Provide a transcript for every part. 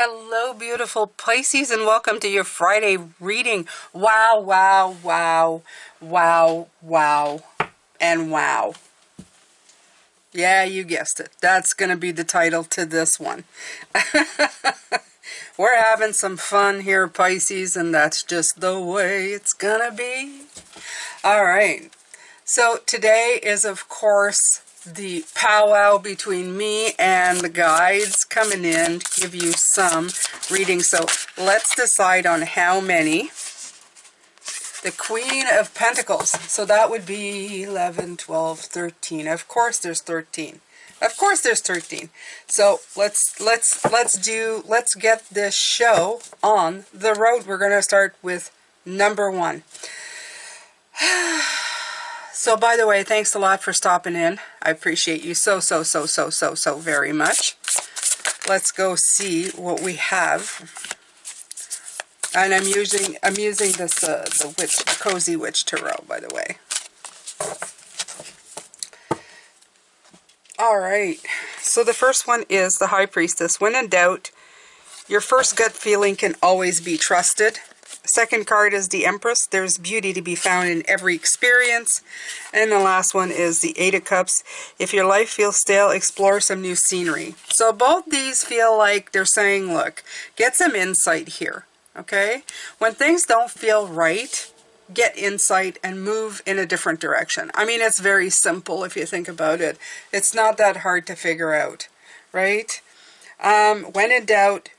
Hello, beautiful Pisces, and welcome to your Friday reading. Wow, wow, wow, wow, wow, and wow. Yeah, you guessed it. That's going to be the title to this one. We're having some fun here, Pisces, and that's just the way it's going to be. All right. So today is, of course, the powwow between me and the guides coming in to give you some reading. So let's decide on how many. The Queen of Pentacles. So that would be 11, 12, 13. Of course there's 13. Of course there's 13. So let's get this show on the road. We're going to start with number 1. So, by the way, thanks a lot for stopping in. I appreciate you so very much. Let's go see what we have. And I'm using this the Cozy Witch Tarot, by the way. All right. So the first one is the High Priestess. When in doubt, your first gut feeling can always be trusted. Second card is the Empress. There's beauty to be found in every experience. And the last one is the Eight of Cups. If your life feels stale, explore some new scenery. So both these feel like they're saying, look, get some insight here, okay? When things don't feel right, get insight and move in a different direction. I mean, it's very simple if you think about it. It's not that hard to figure out, right? When in doubt,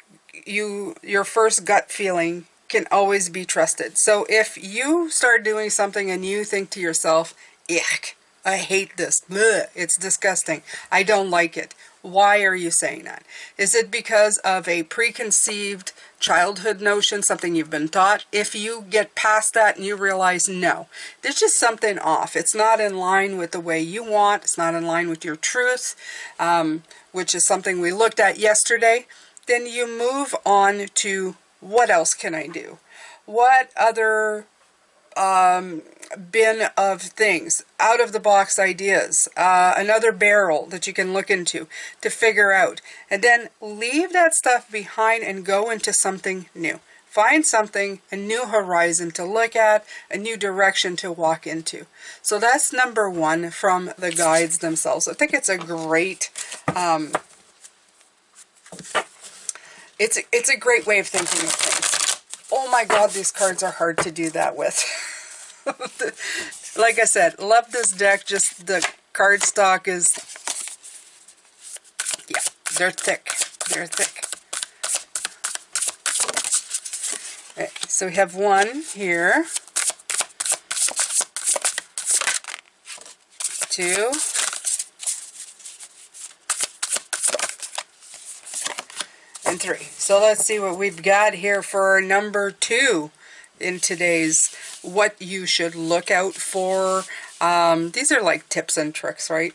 your first gut feeling can always be trusted. So if you start doing something and you think to yourself, ick, I hate this, bleh, it's disgusting, I don't like it. Why are you saying that? Is it because of a preconceived childhood notion, something you've been taught? If you get past that and you realize, no, there's just something off. It's not in line with the way you want. It's not in line with your truth, which is something we looked at yesterday. Then you move on to, what else can I do? What other bin of things, out of the box ideas, another barrel that you can look into to figure out, and then leave that stuff behind and go into something new. Find something, a new horizon to look at, a new direction to walk into. So that's number 1 from the guides themselves. I think it's a great it's a great way of thinking of things. Oh my God, these cards are hard to do that with. Like I said, love this deck. Just the card stock is, yeah, they're thick. They're thick. Okay, so we have 1 here, 2, and 3. So let's see what we've got here for number 2 in today's what you should look out for. These are like tips and tricks, right?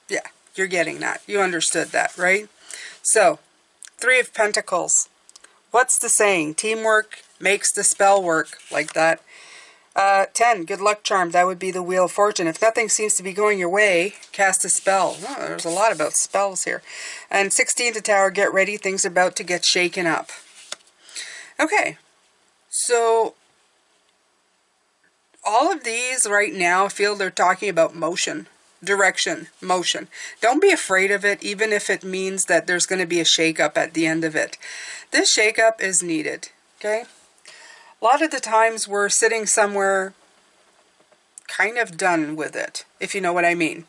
Yeah, you're getting that. You understood that, right? So, 3 of Pentacles. What's the saying? Teamwork makes the spell work, like that. 10, good luck charm. That would be the Wheel of Fortune. If nothing seems to be going your way, cast a spell. Oh, there's a lot about spells here. And 16, the Tower, get ready. Things are about to get shaken up. Okay, so all of these right now feel they're talking about motion, direction, motion. Don't be afraid of it, even if it means that there's going to be a shake-up at the end of it. This shake-up is needed, okay? A lot of the times we're sitting somewhere kind of done with it, if you know what I mean.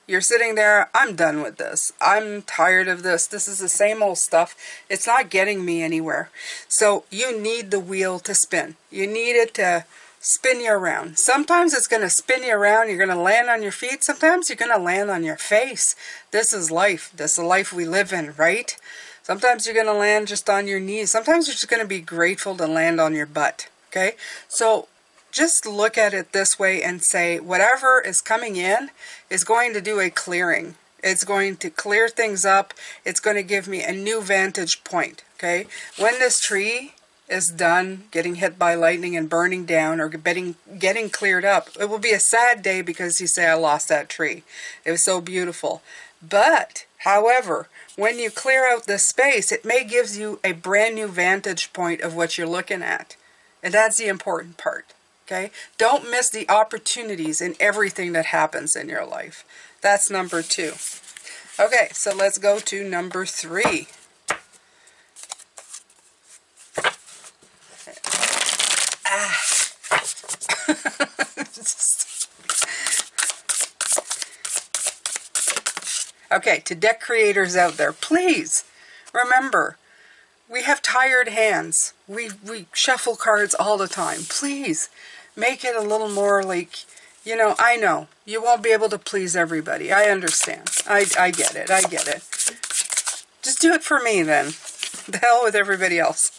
You're sitting there, I'm done with this. I'm tired of this. This is the same old stuff. It's not getting me anywhere. So you need the wheel to spin. You need it to spin you around. Sometimes it's going to spin you around. You're going to land on your feet. Sometimes you're going to land on your face. This is life. This is the life we live in, right? Sometimes you're going to land just on your knees. Sometimes you're just going to be grateful to land on your butt, okay? So just look at it this way and say, whatever is coming in is going to do a clearing. It's going to clear things up. It's going to give me a new vantage point, okay? When this tree is done getting hit by lightning and burning down or getting cleared up, it will be a sad day because you say, I lost that tree. It was so beautiful. But, however, when you clear out this space, it may give you a brand new vantage point of what you're looking at. And that's the important part. Okay? Don't miss the opportunities in everything that happens in your life. That's number 2. Okay, so let's go to number 3. Okay, to deck creators out there, please remember, we have tired hands. We shuffle cards all the time. Please make it a little more like, I know you won't be able to please everybody. I understand. I get it. I get it. Just do it for me then. The hell with everybody else.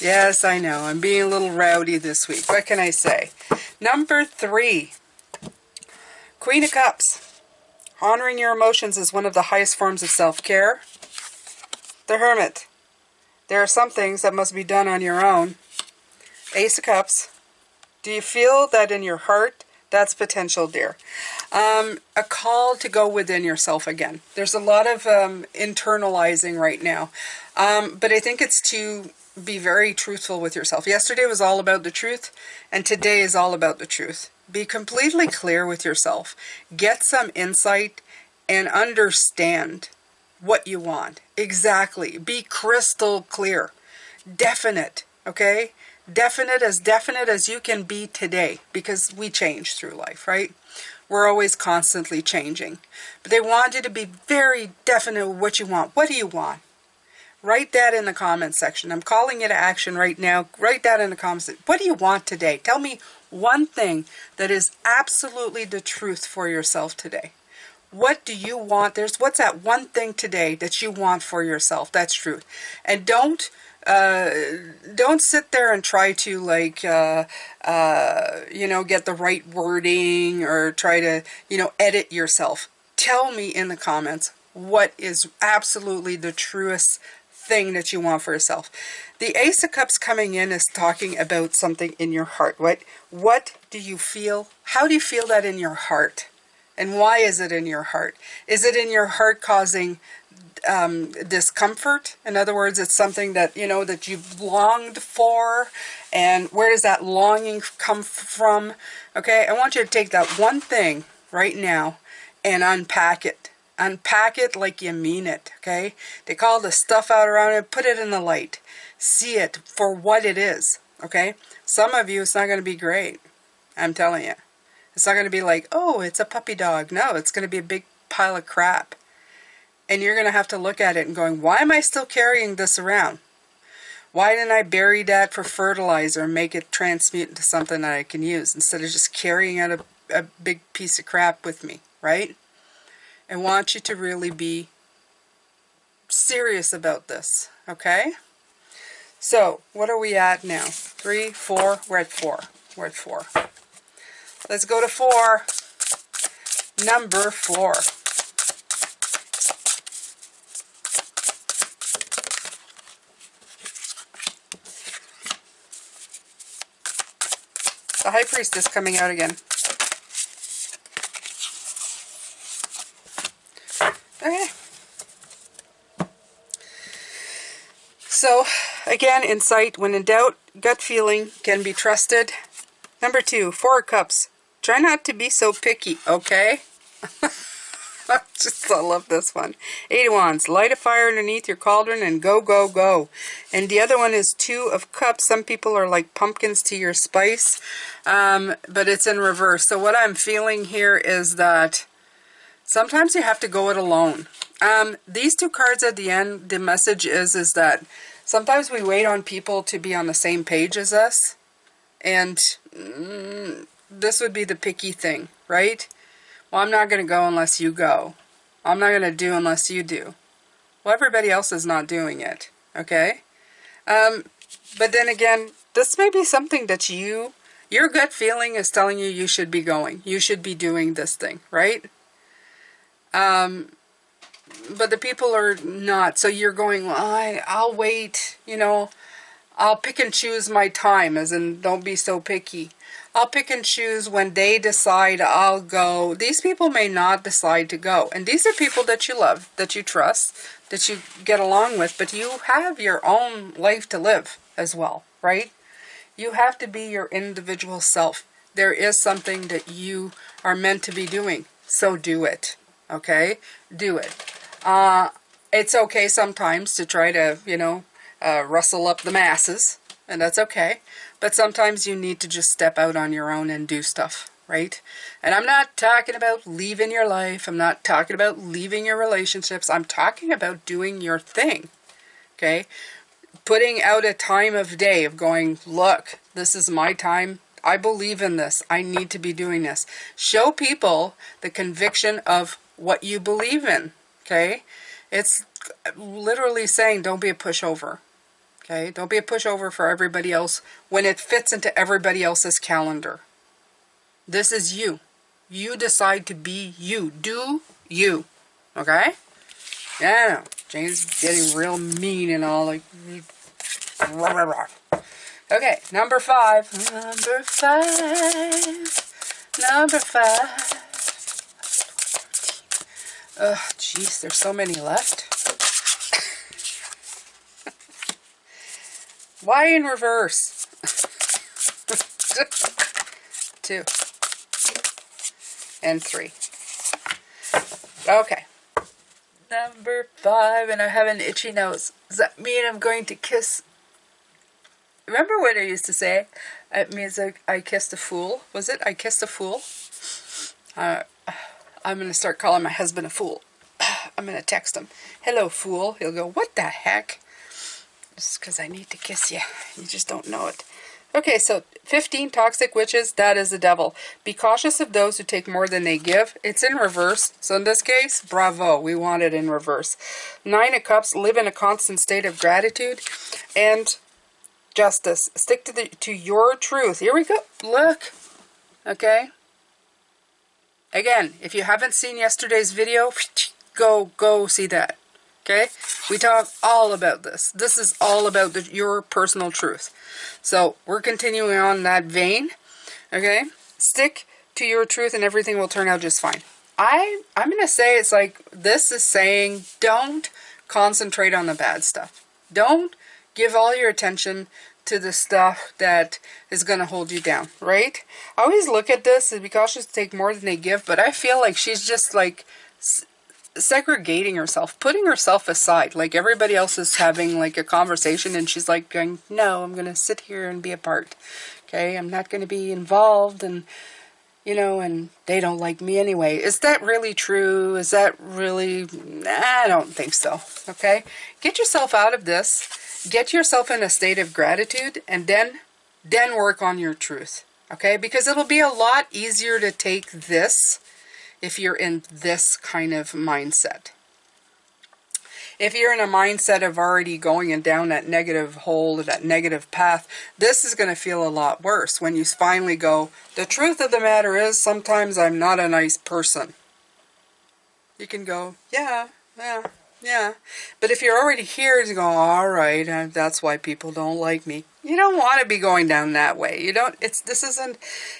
Yes, I know. I'm being a little rowdy this week. What can I say? Number 3. Queen of Cups. Honoring your emotions is one of the highest forms of self-care. The Hermit. There are some things that must be done on your own. Ace of Cups. Do you feel that in your heart? That's potential, dear. A call to go within yourself again. There's a lot of internalizing right now. But I think it's to be very truthful with yourself. Yesterday was all about the truth, and today is all about the truth. Be completely clear with yourself. Get some insight and understand what you want. Exactly. Be crystal clear. Definite, okay? Definite as you can be today, because we change through life, right? We're always constantly changing. But they want you to be very definite with what you want. What do you want? Write that in the comment section. I'm calling it to action right now. Write that in the comments. What do you want today? Tell me one thing that is absolutely the truth for yourself today. What do you want? What's that one thing today that you want for yourself? That's truth. And don't sit there and try to get the right wording or try to, edit yourself. Tell me in the comments what is absolutely the truest thing that you want for yourself. The Ace of Cups coming in is talking about something in your heart. What do you feel? How do you feel that in your heart? And why is it in your heart? Is it in your heart causing discomfort? In other words, it's something that, that you've longed for. And where does that longing come from? Okay, I want you to take that one thing right now and unpack it. Unpack it like you mean it, okay? Take all the stuff out around it, put it in the light. See it for what it is, okay? Some of you, it's not going to be great. I'm telling you. It's not going to be like, oh, it's a puppy dog. No, it's going to be a big pile of crap. And you're going to have to look at it and going, why am I still carrying this around? Why didn't I bury that for fertilizer and make it transmute into something that I can use instead of just carrying out a big piece of crap with me, right? I want you to really be serious about this, okay? So, what are we at now? 3, 4, we're at 4. We're at 4. Let's go to 4. Number 4. The High Priestess coming out again. Okay. So, again, insight. When in doubt, gut feeling can be trusted. Number 2, 4 of Cups. Try not to be so picky, okay? I love this one. 8 of Wands. Light a fire underneath your cauldron and go, go, go. And the other one is 2 of Cups. Some people are like pumpkins to your spice, but it's in reverse. So what I'm feeling here is that sometimes you have to go it alone. These 2 cards at the end, the message is that sometimes we wait on people to be on the same page as us. And this would be the picky thing, right? Well, I'm not going to go unless you go. I'm not going to do unless you do. Well, everybody else is not doing it, okay? But then again, this may be something that your gut feeling is telling you you should be going. You should be doing this thing, right? But the people are not. So you're going, well, I'll wait, I'll pick and choose my time, as in don't be so picky. I'll pick and choose when they decide I'll go. These people may not decide to go. And these are people that you love, that you trust, that you get along with, but you have your own life to live as well, right? You have to be your individual self. There is something that you are meant to be doing, so do it, okay? Do it. It's okay sometimes to try to, rustle up the masses, and that's okay. But sometimes you need to just step out on your own and do stuff, right? And I'm not talking about leaving your life. I'm not talking about leaving your relationships. I'm talking about doing your thing, okay? Putting out a time of day of going, look, this is my time. I believe in this. I need to be doing this. Show people the conviction of what you believe in, okay? It's literally saying don't be a pushover, okay? Don't be a pushover for everybody else when it fits into everybody else's calendar. This is you. You decide to be you. Do you, okay? Yeah, Jane's getting real mean and all, like, rah, rah, rah. Okay, number 5. Number 5. Number 5. Ugh, jeez, there's so many left. Why in reverse? 2. And 3. Okay. Number 5, and I have an itchy nose. Does that mean I'm going to kiss? Remember what I used to say? It means I kissed a fool. Was it? I kissed a fool? I'm going to start calling my husband a fool. I'm going to text him, hello, fool. He'll go, what the heck? Just because I need to kiss you. You just don't know it. Okay, so 15, toxic witches, that is the devil. Be cautious of those who take more than they give. It's in reverse. So in this case, bravo, we want it in reverse. 9 of Cups, live in a constant state of gratitude. And justice, stick to your truth. Here we go. Look. Okay. Again, if you haven't seen yesterday's video, go see that. Okay? We talk all about this. This is all about your personal truth. So, we're continuing on that vein. Okay? Stick to your truth and everything will turn out just fine. I'm going to say it's like, this is saying, don't concentrate on the bad stuff. Don't give all your attention to the stuff that is going to hold you down, right? I always look at this as be cautious to take more than they give, but I feel like she's just like segregating herself, putting herself aside, like everybody else is having like a conversation and she's like going, no, I'm going to sit here and be a part, okay? I'm not going to be involved and, and they don't like me anyway. Is that really true? Is that really, I don't think so, okay? Get yourself out of this, get yourself in a state of gratitude and then work on your truth, okay? Because it'll be a lot easier to take this if you're in this kind of mindset. If you're in a mindset of already going and down that negative hole, that negative path, this is going to feel a lot worse when you finally go, the truth of the matter is sometimes I'm not a nice person. You can go, yeah. But if you're already here, you go, all right, that's why people don't like me. You don't want to be going down that way. You don't, this isn't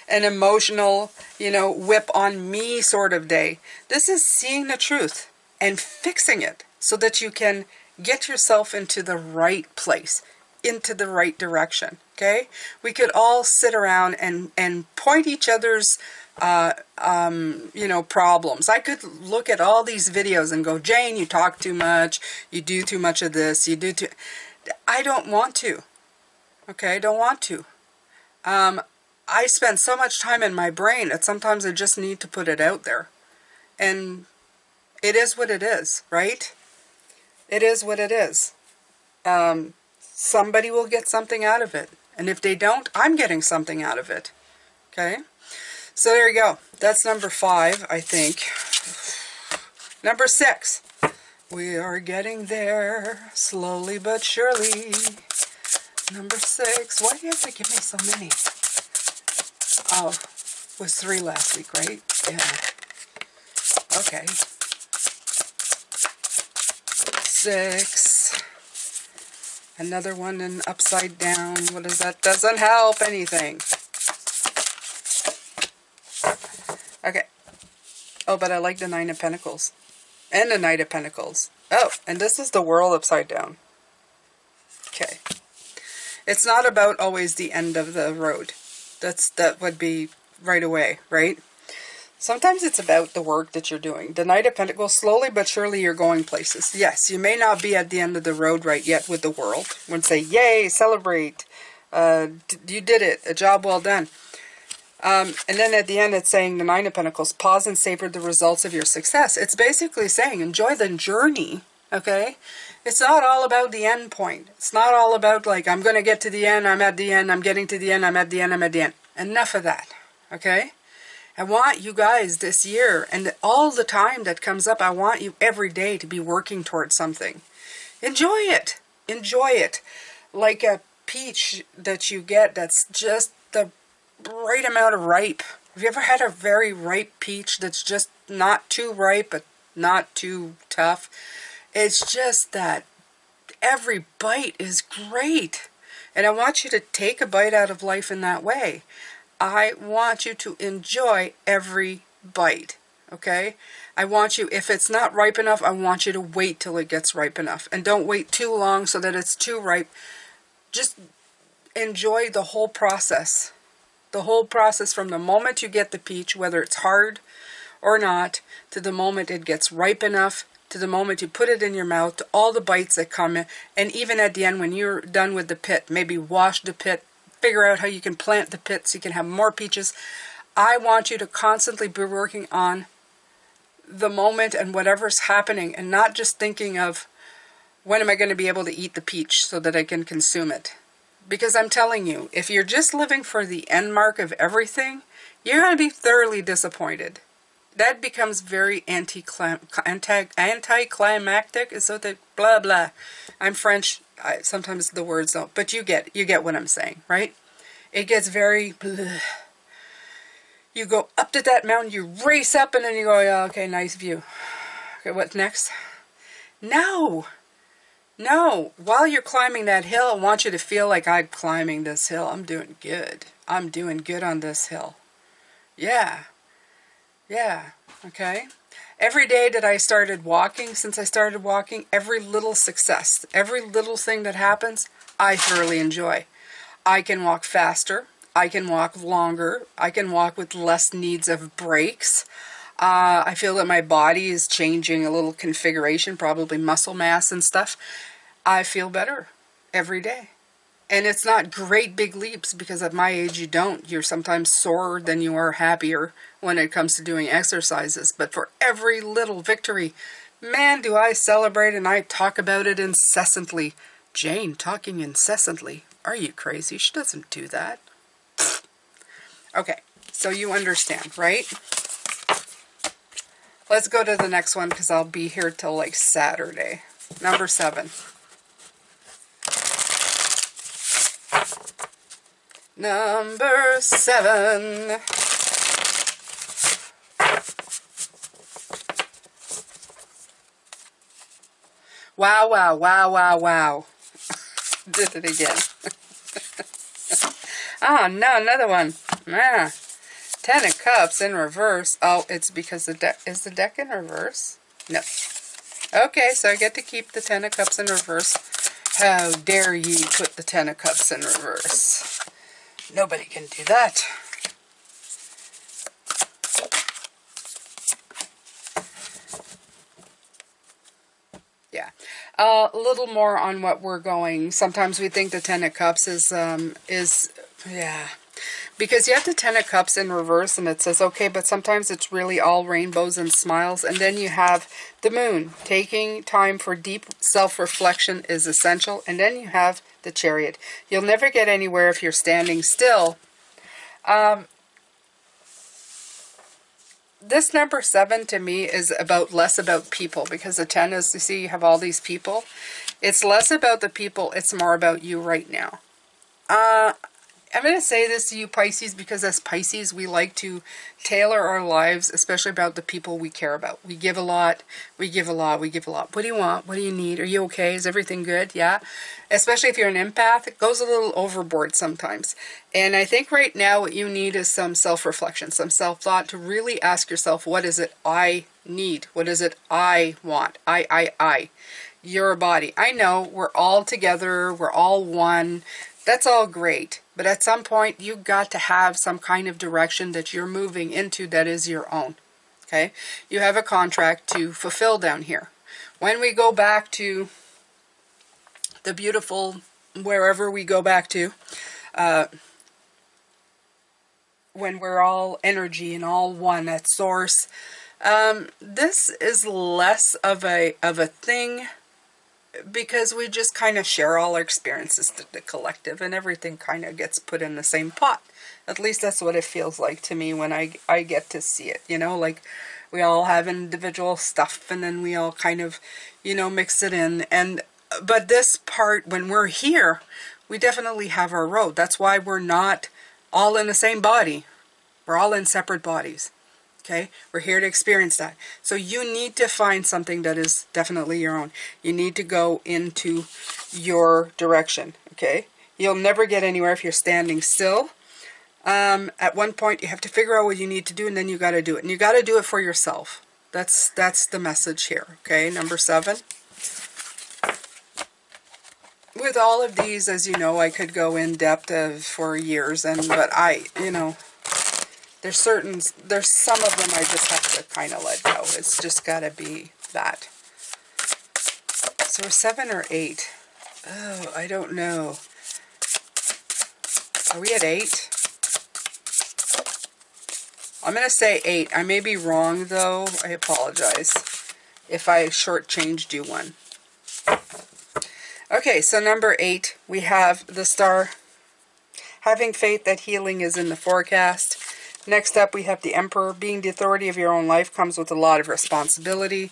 an emotional, whip on me sort of day. This is seeing the truth and fixing it so that you can get yourself into the right place, into the right direction, okay? We could all sit around and point each other's problems. I could look at all these videos and go, Jane, you talk too much, you do too much of this, you do too... I don't want to. Okay, I don't want to. I spend so much time in my brain that sometimes I just need to put it out there. And it is what it is, right? It is what it is. Somebody will get something out of it. And if they don't, I'm getting something out of it. Okay? So there you go. That's number 5, I think. Number 6. We are getting there, slowly but surely. Number 6. Why do you have to give me so many? Oh, it was 3 last week, right? Yeah. Okay. 6. Another one in upside down. What is that? Doesn't help anything. Okay. Oh, but I like the Nine of Pentacles. And the Knight of Pentacles. Oh, and this is the World upside down. Okay. It's not about always the end of the road. That would be right away, right? Sometimes it's about the work that you're doing. The Knight of Pentacles, slowly but surely you're going places. Yes, you may not be at the end of the road right yet with the world. When say, yay, celebrate, you did it, a job well done. And then at the end it's saying the Nine of Pentacles, pause and savor the results of your success. It's basically saying enjoy the journey, okay? It's not all about the end point. It's not all about like, I'm going to get to the end, I'm at the end, I'm getting to the end, I'm at the end, I'm at the end. Enough of that, okay? I want you guys this year and all the time that comes up, I want you every day to be working towards something. Enjoy it. Enjoy it. Like a peach that you get that's just the right amount of ripe. Have you ever had a very ripe peach that's just not too ripe but not too tough? It's just that every bite is great. And I want you to take a bite out of life in that way. I want you to enjoy every bite, okay? I want you, if it's not ripe enough, I want you to wait till it gets ripe enough. And don't wait too long so that it's too ripe. Just enjoy the whole process. The whole process from the moment you get the peach, whether it's hard or not, to the moment it gets ripe enough, to the moment you put it in your mouth, to all the bites that come in, and even at the end when you're done with the pit, maybe wash the pit, figure out how you can plant the pit so you can have more peaches. I want you to constantly be working on the moment and whatever's happening, and not just thinking of when am I going to be able to eat the peach so that I can consume it. Because I'm telling you, if you're just living for the end mark of everything, you're going to be thoroughly disappointed. That becomes very anticlimactic. Is so that blah blah. I'm French. Sometimes the words don't, but you get what I'm saying, right? It gets very bleh. You go up to that mountain, you race up, and then you go, yeah, okay, nice view. Okay, what's next? No. While you're climbing that hill, I want you to feel like I'm climbing this hill. I'm doing good. I'm doing good on this hill. Yeah. Okay. Every day that I started walking, since I started walking, every little success, every little thing that happens, I thoroughly enjoy. I can walk faster. I can walk longer. I can walk with less needs of breaks. I feel that my body is changing a little configuration, probably muscle mass and stuff. I feel better every day. And it's not great big leaps, because at my age you don't. You're sometimes sorer than you are happier when it comes to doing exercises. But for every little victory, man, do I celebrate, and I talk about it incessantly. Jane talking incessantly. Are you crazy? She doesn't do that. Okay, so you understand, right? Let's go to the next one, because I'll be here till like Saturday. Number 7. Number 7. Wow. Did it again. Oh, no, another one. Ah, 10 of Cups in reverse. Oh, it's because the deck, is the deck in reverse? No. Okay, so I get to keep the 10 of Cups in reverse. How dare you put the 10 of Cups in reverse? Nobody can do that. Yeah. A little more on what we're going. Sometimes we think the 10 of Cups is yeah. Because you have the 10 of Cups in reverse and it says, okay, but sometimes it's really all rainbows and smiles. And then you have the Moon. Taking time for deep self-reflection is essential. And then you have the Chariot. You'll never get anywhere if you're standing still. This number 7 to me is less about people, because the 10 is, you see, you have all these people. It's less about the people, it's more about you right now. I'm going to say this to you, Pisces, because as Pisces, we like to tailor our lives, especially about the people we care about. We give a lot, we give a lot, we give a lot. What do you want? What do you need? Are you okay? Is everything good? Yeah. Especially if you're an empath, it goes a little overboard sometimes. And I think right now what you need is some self-reflection, some self-thought to really ask yourself, what is it I need? What is it I want? I. Your body. I know we're all together, we're all one. That's all great. But at some point, you got to have some kind of direction that you're moving into that is your own. Okay? You have a contract to fulfill down here. When we go back to the beautiful, wherever we go back to, when we're all energy and all one at source, this is less of a thing, because we just kind of share all our experiences to the collective, and everything kind of gets put in the same pot. At least that's what it feels like to me when I get to see it, you know, like we all have individual stuff and then we all kind of, you know, mix it in. But this part, when we're here, we definitely have our road. That's why we're not all in the same body. We're all in separate bodies. Okay, we're here to experience that. So you need to find something that is definitely your own. You need to go into your direction. Okay, you'll never get anywhere if you're standing still. At one point, you have to figure out what you need to do, and then you got to do it. And you got to do it for yourself. That's the message here. Okay, number 7. With all of these, as you know, I could go in depth for years, but you know. There's some of them I just have to kind of let go. It's just got to be that. So 7 or 8? Oh, I don't know. Are we at 8? I'm going to say 8. I may be wrong, though. I apologize if I shortchanged you one. Okay, so number 8, we have the star. Having faith that healing is in the forecast. Next up, we have the Emperor. Being the authority of your own life comes with a lot of responsibility.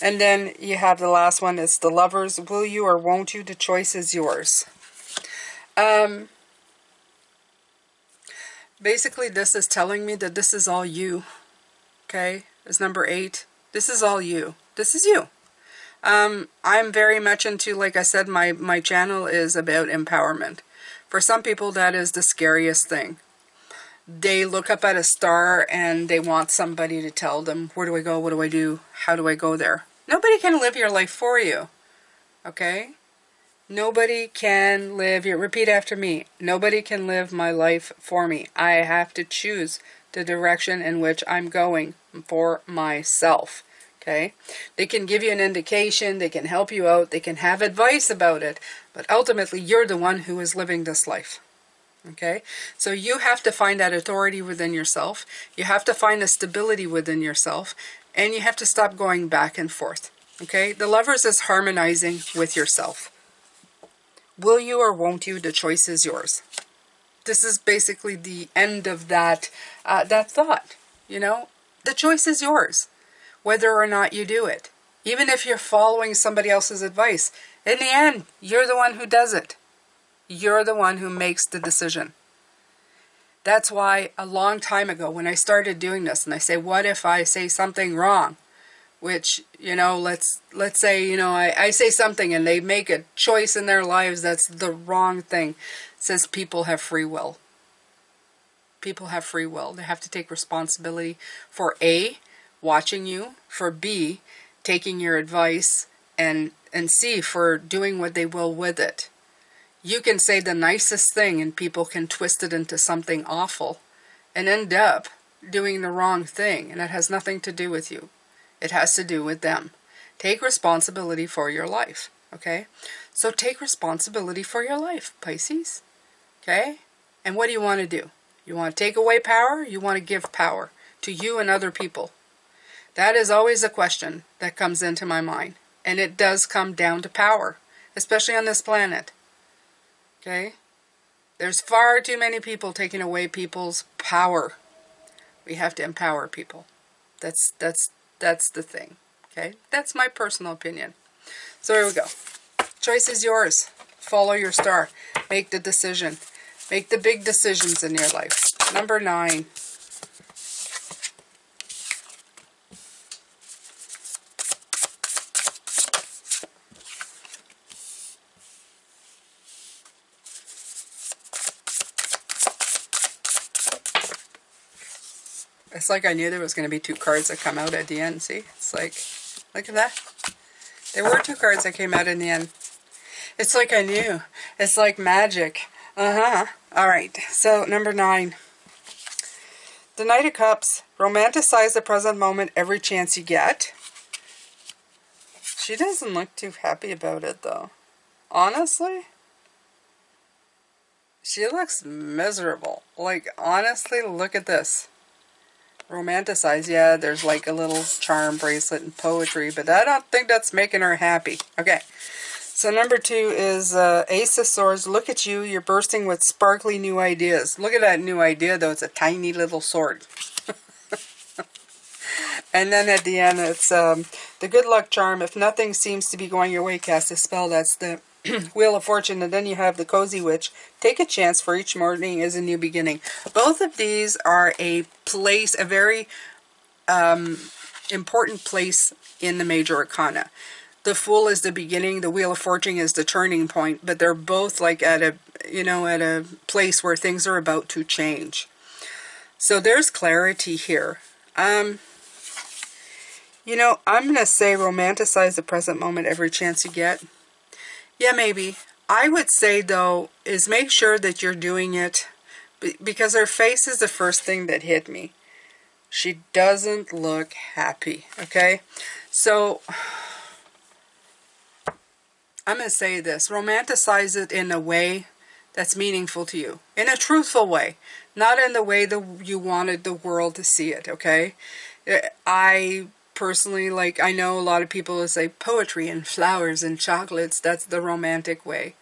And then you have the last one, is the Lovers. Will you or won't you? The choice is yours. Basically, this is telling me that this is all you. Okay? It's number 8. This is all you. This is you. I'm very much into, like I said, my channel is about empowerment. For some people, that is the scariest thing. They look up at a star and they want somebody to tell them, where do I go? What do I do? How do I go there? Nobody can live your life for you. Okay? Nobody can live your, repeat after me. Nobody can live my life for me. I have to choose the direction in which I'm going for myself. Okay? They can give you an indication. They can help you out. They can have advice about it. But ultimately, you're the one who is living this life. Okay, so you have to find that authority within yourself. You have to find the stability within yourself. And you have to stop going back and forth. Okay, the Lovers is harmonizing with yourself. Will you or won't you? The choice is yours. This is basically the end of that, that thought. You know, the choice is yours. Whether or not you do it. Even if you're following somebody else's advice. In the end, you're the one who does it. You're the one who makes the decision. That's why a long time ago when I started doing this, and I say, what if I say something wrong? Which, you know, let's say, you know, I say something and they make a choice in their lives that's the wrong thing. It says people have free will. People have free will. They have to take responsibility for A, watching you, for B, taking your advice, and C, for doing what they will with it. You can say the nicest thing and people can twist it into something awful and end up doing the wrong thing. And it has nothing to do with you. It has to do with them. Take responsibility for your life. Okay? So take responsibility for your life, Pisces. Okay? And what do you want to do? You want to take away power? You want to give power to you and other people? That is always a question that comes into my mind. And it does come down to power, especially on this planet. Okay? There's far too many people taking away people's power. We have to empower people. That's the thing. Okay? That's my personal opinion. So here we go. Choice is yours. Follow your star. Make the decision. Make the big decisions in your life. Number 9. It's like I knew there was going to be 2 cards that come out at the end. See? It's like, look at that. There were 2 cards that came out in the end. It's like I knew. It's like magic. Alright, so number 9. The Knight of Cups. Romanticize the present moment every chance you get. She doesn't look too happy about it, though. Honestly? She looks miserable. Like, honestly, look at this. Romanticize, yeah, there's like a little charm bracelet and poetry, but I don't think that's making her happy. Okay, so number 2 is Ace of Swords. Look at you, you're bursting with sparkly new ideas. Look at that new idea, though. It's a tiny little sword. And then at the end, it's the good luck charm. If nothing seems to be going your way, cast a spell. That's the Wheel of Fortune. And then you have the Cozy Witch. Take a chance, for each morning is a new beginning. Both of these are a place, a very important place in the major arcana. The Fool is the beginning. The Wheel of Fortune is the turning point. But they're both like at a, at a place where things are about to change. So there's clarity here. I'm going to say romanticize the present moment every chance you get. Yeah, maybe. I would say, though, is make sure that you're doing it, because her face is the first thing that hit me. She doesn't look happy, okay? So, I'm going to say this. Romanticize it in a way that's meaningful to you. In a truthful way. Not in the way that you wanted the world to see it, okay? I personally, I know a lot of people will say poetry and flowers and chocolates. That's the romantic way.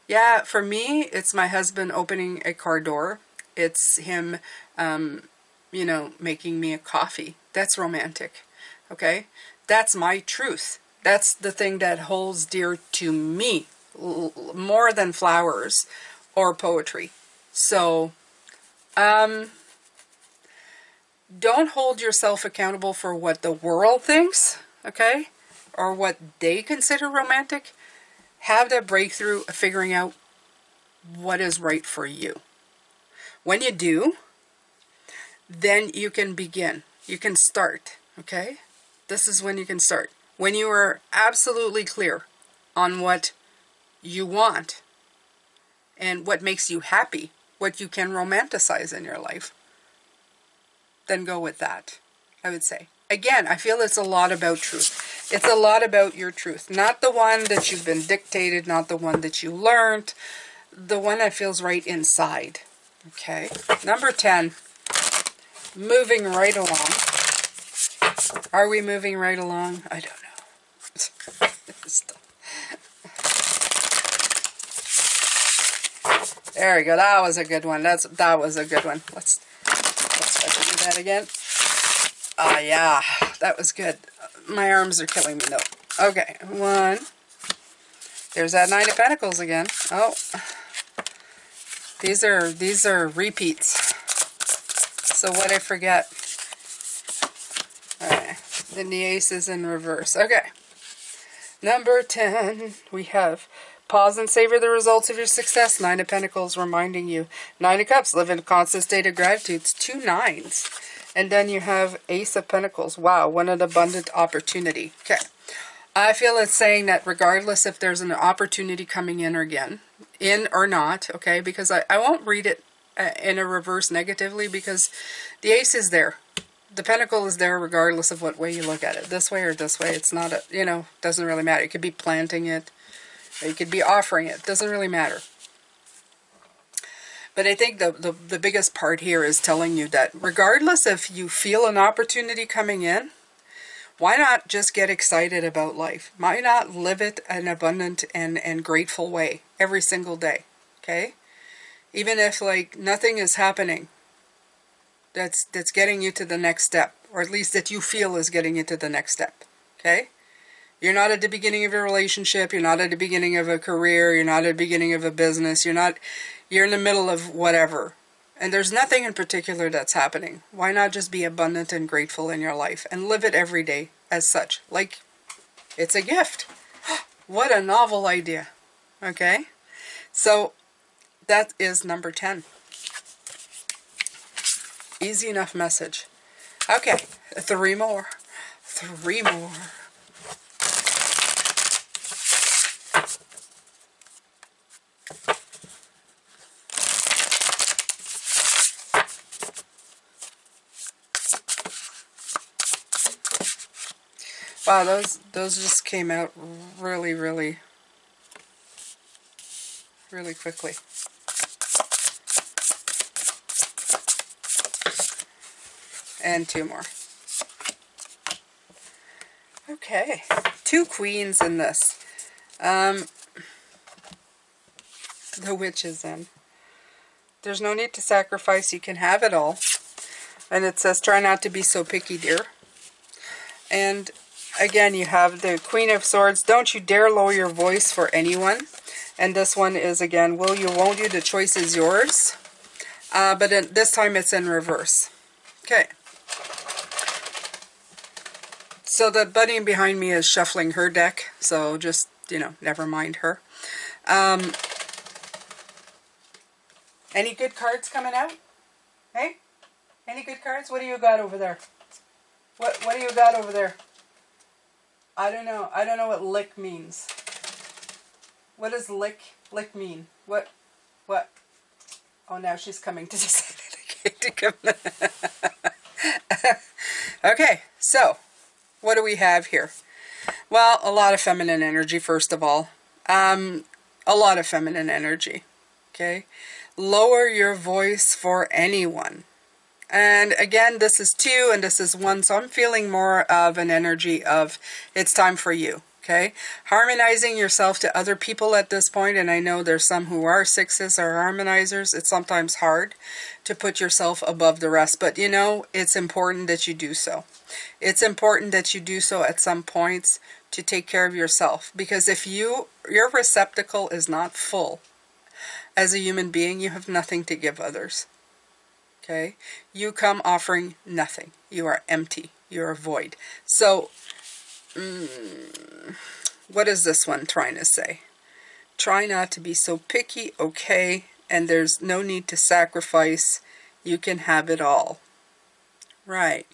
Yeah, for me, it's my husband opening a car door. It's him, making me a coffee. That's romantic, okay? That's my truth. That's the thing that holds dear to me, more than flowers or poetry. So, don't hold yourself accountable for what the world thinks, okay? Or what they consider romantic. Have that breakthrough of figuring out what is right for you. When you do, then you can begin. You can start, okay? This is when you can start. When you are absolutely clear on what you want and what makes you happy, what you can romanticize in your life, then go with that, I would say. Again, I feel it's a lot about truth. It's a lot about your truth. Not the one that you've been dictated, not the one that you learned, the one that feels right inside. Okay. Number 10, moving right along. Are we moving right along? I don't know. There we go. That was a good one. That was a good one. Let's try to do that again. Yeah, that was good. My arms are killing me though. Okay, 1. There's that 9 of Pentacles again. Oh, these are repeats. So what I forget? Alright, then the Ace is in reverse. Okay, number 10, we have pause and savor the results of your success. 9 of Pentacles reminding you. 9 of Cups, live in a constant state of gratitude. It's 2 9s. And then you have Ace of Pentacles. Wow, what an abundant opportunity. Okay. I feel it's saying that regardless if there's an opportunity coming in or not, okay, because I won't read it in a reverse negatively, because the Ace is there. The Pentacle is there regardless of what way you look at it. This way or this way. It's not doesn't really matter. You could be planting it, or you could be offering it. Doesn't really matter. But I think the biggest part here is telling you that regardless if you feel an opportunity coming in, why not just get excited about life? Why not live it an abundant and grateful way every single day, okay? Even if nothing is happening that's getting you to the next step, or at least that you feel is getting you to the next step, okay? You're not at the beginning of a relationship. You're not at the beginning of a career. You're not at the beginning of a business. You're in the middle of whatever. And there's nothing in particular that's happening. Why not just be abundant and grateful in your life and live it every day as such? Like it's a gift. What a novel idea. Okay? So that is number 10. Easy enough message. Okay, 3 more. 3 more. Wow, those just came out really, really, really quickly. And 2 more. Okay, 2 queens in this. The witch is in. There's no need to sacrifice. You can have it all. And it says, try not to be so picky, dear. And again, you have the Queen of Swords. Don't you dare lower your voice for anyone. And this one is, again, will you, won't you? The choice is yours. But this time it's in reverse. Okay. So the bunny behind me is shuffling her deck. So just, never mind her. Any good cards coming out? Hey? Any good cards? What do you got over there? What do you got over there? I don't know. I don't know what lick means. What does lick mean? What? Oh, now she's coming to decide to come. Okay, so what do we have here? Well, a lot of feminine energy, first of all. A lot of feminine energy. Okay? Lower your voice for anyone. And again, this is 2 and this is 1, so I'm feeling more of an energy of it's time for you, okay? Harmonizing yourself to other people at this point, and I know there's some who are 6s or harmonizers. It's sometimes hard to put yourself above the rest, but it's important that you do so. It's important that you do so at some points to take care of yourself, because if your receptacle is not full as a human being, you have nothing to give others. Okay, you come offering nothing. You are empty. You're a void. So, what is this one trying to say? Try not to be so picky, okay? And there's no need to sacrifice. You can have it all. Right.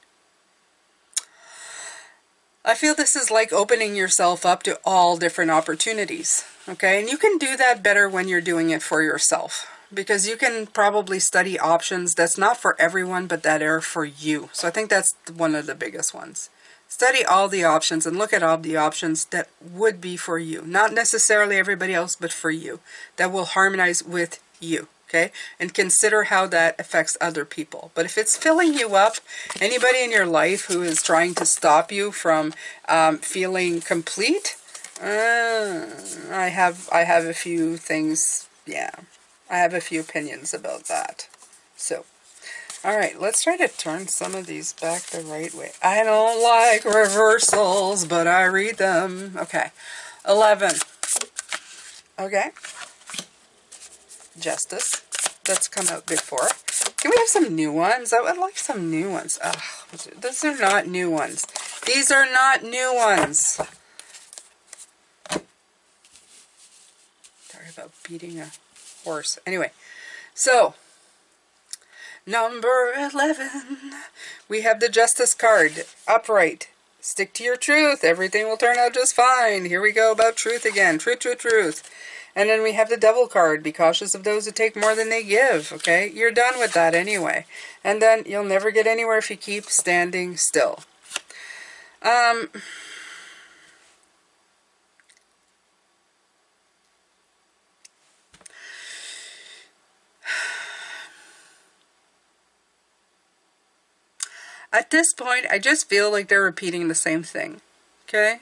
I feel this is like opening yourself up to all different opportunities. Okay, and you can do that better when you're doing it for yourself. Because you can probably study options that's not for everyone, but that are for you. So I think that's one of the biggest ones. Study all the options and look at all the options that would be for you. Not necessarily everybody else, but for you. That will harmonize with you. Okay? And consider how that affects other people. But if it's filling you up, anybody in your life who is trying to stop you from feeling complete, I have a few things, yeah. I have a few opinions about that. So, alright, let's try to turn some of these back the right way. I don't like reversals, but I read them. Okay, 11. Okay. Justice. That's come out before. Can we have some new ones? I would like some new ones. Ugh, these are not new ones. These are not new ones. Sorry about beating a horse. Anyway, so number 11, we have the Justice card. Upright. Stick to your truth. Everything will turn out just fine. Here we go about truth again. Truth, truth, truth. And then we have the Devil card. Be cautious of those who take more than they give. Okay? You're done with that anyway. And then you'll never get anywhere if you keep standing still. At this point, I just feel like they're repeating the same thing. Okay?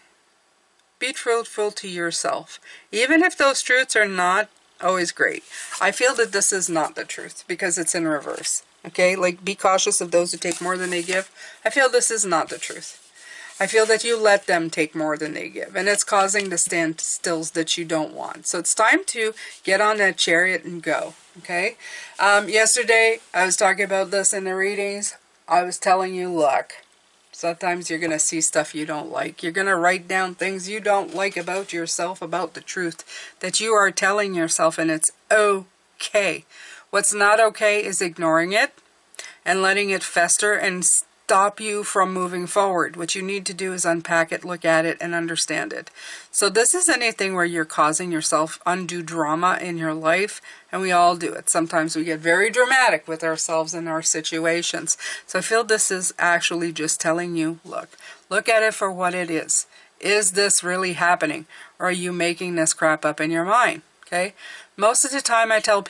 Be truthful to yourself. Even if those truths are not always great. I feel that this is not the truth because it's in reverse. Okay? Like, be cautious of those who take more than they give. I feel this is not the truth. I feel that you let them take more than they give, and it's causing the standstills that you don't want. So it's time to get on that chariot and go, okay? Yesterday, I was talking about this in the readings. I was telling you, look, sometimes you're going to see stuff you don't like. You're going to write down things you don't like about yourself, about the truth that you are telling yourself, and it's okay. What's not okay is ignoring it and letting it fester and stop you from moving forward. What you need to do is unpack it, look at it, and understand it. So this is anything where you're causing yourself undue drama in your life, and we all do it. Sometimes we get very dramatic with ourselves and our situations. So I feel this is actually just telling you, look at it for what it is. Is this really happening? Or are you making this crap up in your mind? Okay? Most of the time I tell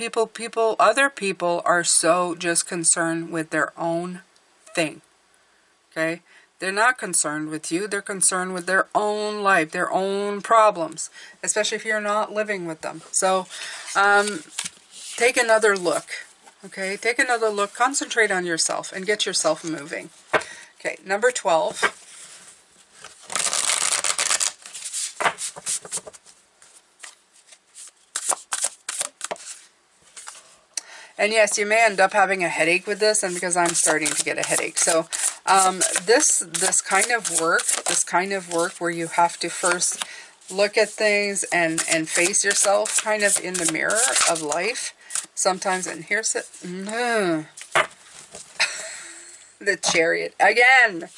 other people are so just concerned with their own thing. Okay? They're not concerned with you. They're concerned with their own life, their own problems, especially if you're not living with them. So take another look. Okay? Take another look. Concentrate on yourself and get yourself moving. Okay, number 12. And yes, you may end up having a headache with this, and because I'm starting to get a headache. So this kind of work where you have to first look at things and face yourself kind of in the mirror of life. Sometimes, and here's it. The Chariot again.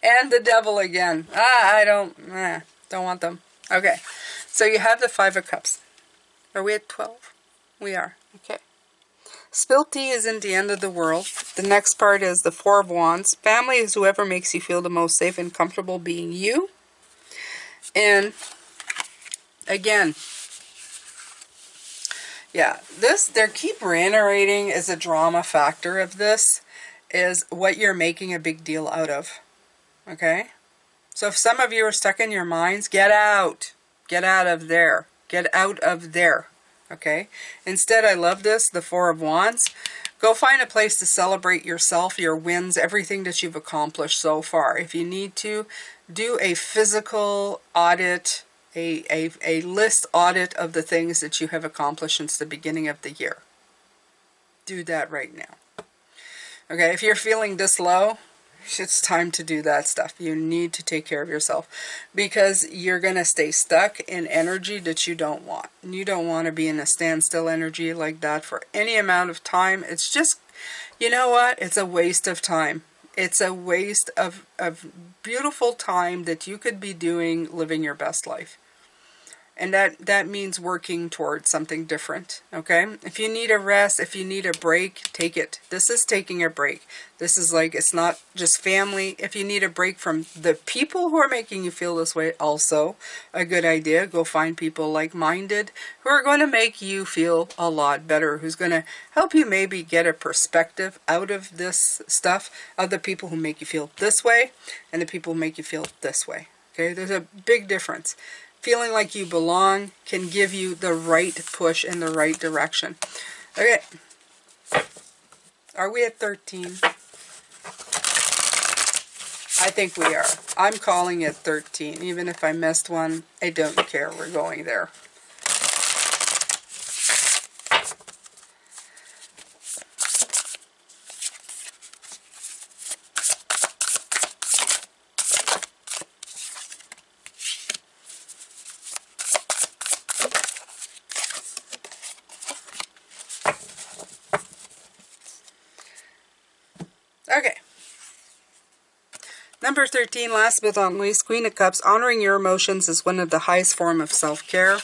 And the Devil again. I don't want them. Okay. So you have the Five of Cups. Are we at 12? We are. Okay. Spilled tea isn't the end of the world. The next part is the Four of Wands. Family is whoever makes you feel the most safe and comfortable being you. And again, yeah, they keep reiterating is a drama factor of this, is what you're making a big deal out of. Okay? So if some of you are stuck in your minds, get out. Get out of there. Get out of there. Okay? Instead, I love this, the Four of Wands. Go find a place to celebrate yourself, your wins, everything that you've accomplished so far. If you need to, do a physical audit, a list audit of the things that you have accomplished since the beginning of the year. Do that right now. Okay, if you're feeling this low, it's time to do that stuff. You need to take care of yourself because you're going to stay stuck in energy that you don't want. You don't want to be in a standstill energy like that for any amount of time. It's just, you know what? It's a waste of time. It's a waste of beautiful time that you could be doing living your best life. And that means working towards something different, okay? If you need a rest, if you need a break, take it. This is taking a break. This is like, it's not just family. If you need a break from the people who are making you feel this way, also a good idea. Go find people like-minded who are going to make you feel a lot better, who's going to help you maybe get a perspective out of this stuff, of the people who make you feel this way and the people who make you feel this way, okay? There's a big difference. Feeling like you belong can give you the right push in the right direction. Okay. Are we at 13? I think we are. I'm calling it 13. Even if I missed one, I don't care. We're going there. Okay. Number 13, last but not least, Queen of Cups. Honoring your emotions is one of the highest form of self-care.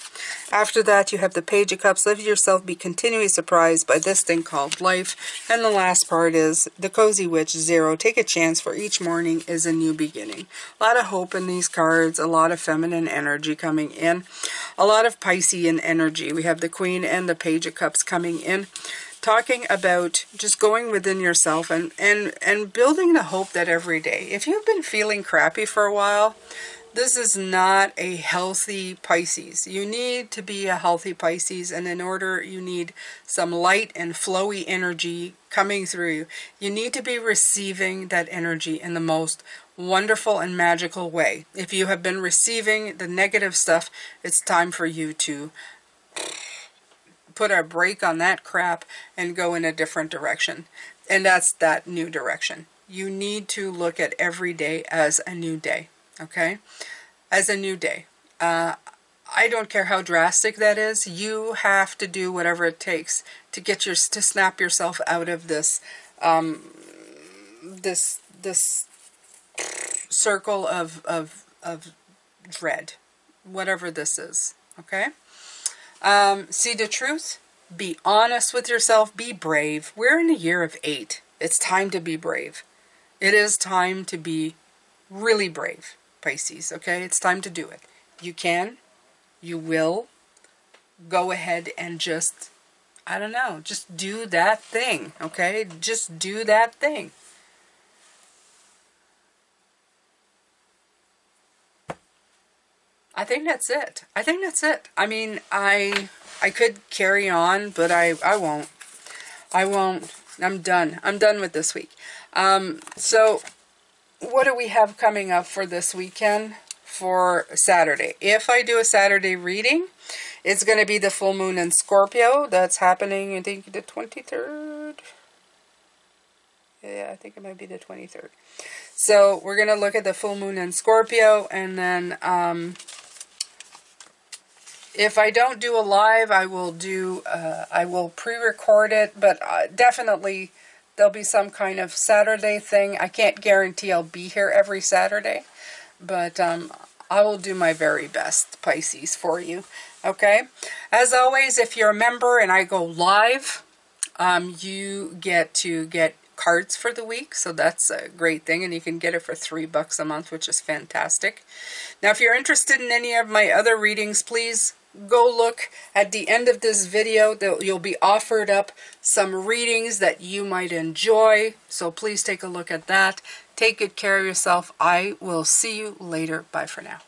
After that, you have the Page of Cups. Let yourself be continually surprised by this thing called life. And the last part is the Cozy Witch, 0. Take a chance, for each morning is a new beginning. A lot of hope in these cards, a lot of feminine energy coming in, a lot of Piscean energy. We have the Queen and the Page of Cups coming in, talking about just going within yourself and building the hope that every day, if you've been feeling crappy for a while, this is not a healthy Pisces. You need to be a healthy Pisces, and in order, you need some light and flowy energy coming through you. You need to be receiving that energy in the most wonderful and magical way. If you have been receiving the negative stuff, it's time for you to put a break on that crap and go in a different direction. And that's that new direction. You need to look at every day as a new day, okay? As a new day. I don't care how drastic that is. You have to do whatever it takes to get to snap yourself out of this this circle of dread, whatever this is. Okay. See the truth. Be honest with yourself. Be brave. We're in a year of 8. It's time to be brave. It is time to be really brave, Pisces. Okay. It's time to do it. You can. You will. Go ahead and just, I don't know, just do that thing, okay? Just do that thing. I think that's it. I think that's it. I mean, I could carry on, but I won't. I won't. I'm done. I'm done with this week. So what do we have coming up for this weekend? For Saturday. If I do a Saturday reading, it's going to be the full moon in Scorpio. That's happening, I think, the 23rd. Yeah, I think it might be the 23rd. So we're going to look at the full moon in Scorpio, and then if I don't do a live, I will pre-record it, but definitely there'll be some kind of Saturday thing. I can't guarantee I'll be here every Saturday. But I will do my very best, Pisces, for you. Okay? As always, if you're a member and I go live, you get to get cards for the week. So that's a great thing. And you can get it for $3 a month, which is fantastic. Now, if you're interested in any of my other readings, please go look at the end of this video. You'll be offered up some readings that you might enjoy. So please take a look at that. Take good care of yourself. I will see you later. Bye for now.